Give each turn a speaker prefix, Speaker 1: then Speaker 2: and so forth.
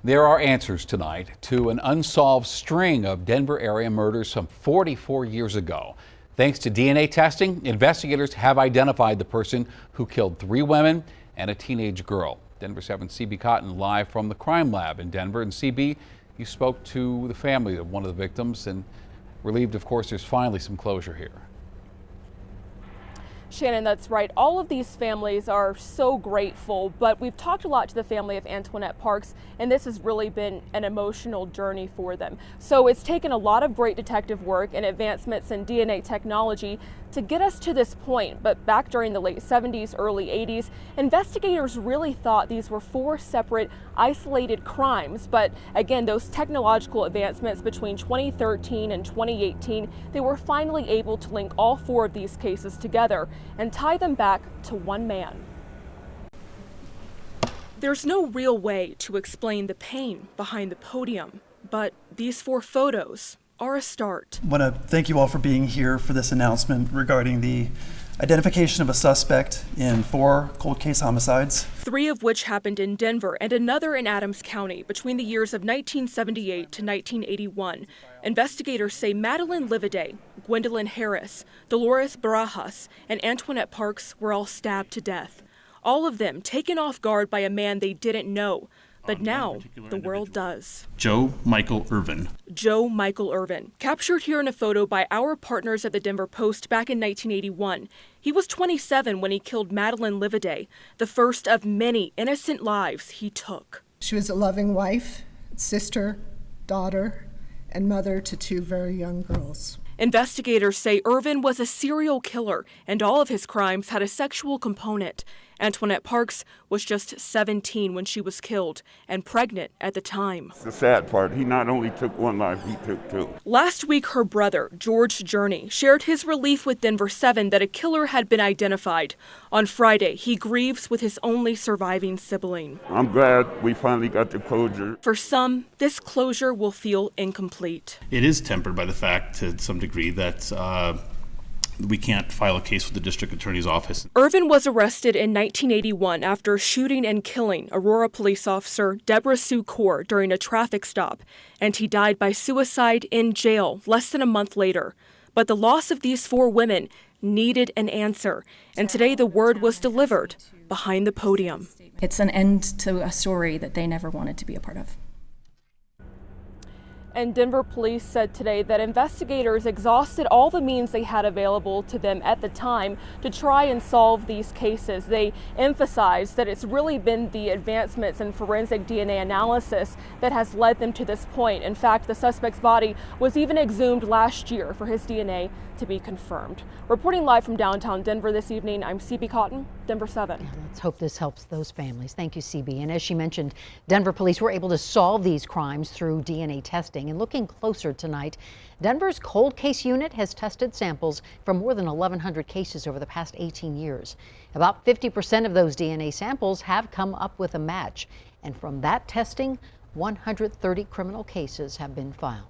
Speaker 1: There are answers tonight to an unsolved string of Denver area murders some 44 years ago. Thanks to DNA testing, investigators have identified the person who killed 3 women and a teenage girl. Denver 7's CB Cotton live from the crime lab in Denver. And CB, you spoke to the family of one of the victims and relieved, of course, there's finally some closure here.
Speaker 2: Shannon, that's right. All of these families are so grateful, but we've talked a lot to the family of Antoinette Parks, and this has really been an emotional journey for them. So it's taken a lot of great detective work and advancements in DNA technology to get us to this point. But back during the late 70s, early 80s, investigators really thought these were 4 separate isolated crimes. But again, those technological advancements between 2013 and 2018, they were finally able to link all 4 of these cases together and tie them back to one man. There's no real way to explain the pain behind the podium, but these 4 photos are a start.
Speaker 3: I want to thank you all for being here for this announcement regarding the identification of a suspect in 4 cold case homicides.
Speaker 2: 3 of which happened in Denver and another in Adams County between the years of 1978 to 1981. Investigators say Madeline Livaday, Gwendolyn Harris, Dolores Barajas, and Antoinette Parks were all stabbed to death. All of them taken off guard by a man they didn't know. But now the world does.
Speaker 4: Joe Michael Irvin.
Speaker 2: Joe Michael Irvin, captured here in a photo by our partners at the Denver Post back in 1981. He was 27 when he killed Madeline Livaday, the first of many innocent lives he took.
Speaker 5: She was a loving wife, sister, daughter, and mother to 2 very young girls.
Speaker 2: Investigators say Irvin was a serial killer, and all of his crimes had a sexual component. Antoinette Parks was just 17 when she was killed and pregnant at the time.
Speaker 6: The sad part, he not only took 1 life, he took 2.
Speaker 2: Last week, her brother, George Journey, shared his relief with Denver 7 that a killer had been identified. On Friday, he grieves with his only surviving sibling.
Speaker 6: I'm glad we finally got the closure.
Speaker 2: For some, this closure will feel incomplete.
Speaker 4: It is tempered by the fact to some degree that we can't file a case with the district attorney's office.
Speaker 2: Irvin was arrested in 1981 after shooting and killing Aurora police officer Deborah Sue Core during a traffic stop, and he died by suicide in jail less than a month later. But the loss of these 4 women needed an answer, and today the word was delivered behind the podium.
Speaker 7: It's an end to a story that they never wanted to be a part of.
Speaker 2: And Denver police said today that investigators exhausted all the means they had available to them at the time to try and solve these cases. They emphasized that it's really been the advancements in forensic DNA analysis that has led them to this point. In fact, the suspect's body was even exhumed last year for his DNA to be confirmed. Reporting live from downtown Denver this evening, I'm CB Cotton, Denver 7.
Speaker 8: Yeah, let's hope this helps those families. Thank you, CB. And as she mentioned, Denver police were able to solve these crimes through DNA testing. And looking closer tonight, Denver's cold case unit has tested samples from more than 1,100 cases over the past 18 years. About 50% of those DNA samples have come up with a match. And from that testing, 130 criminal cases have been filed.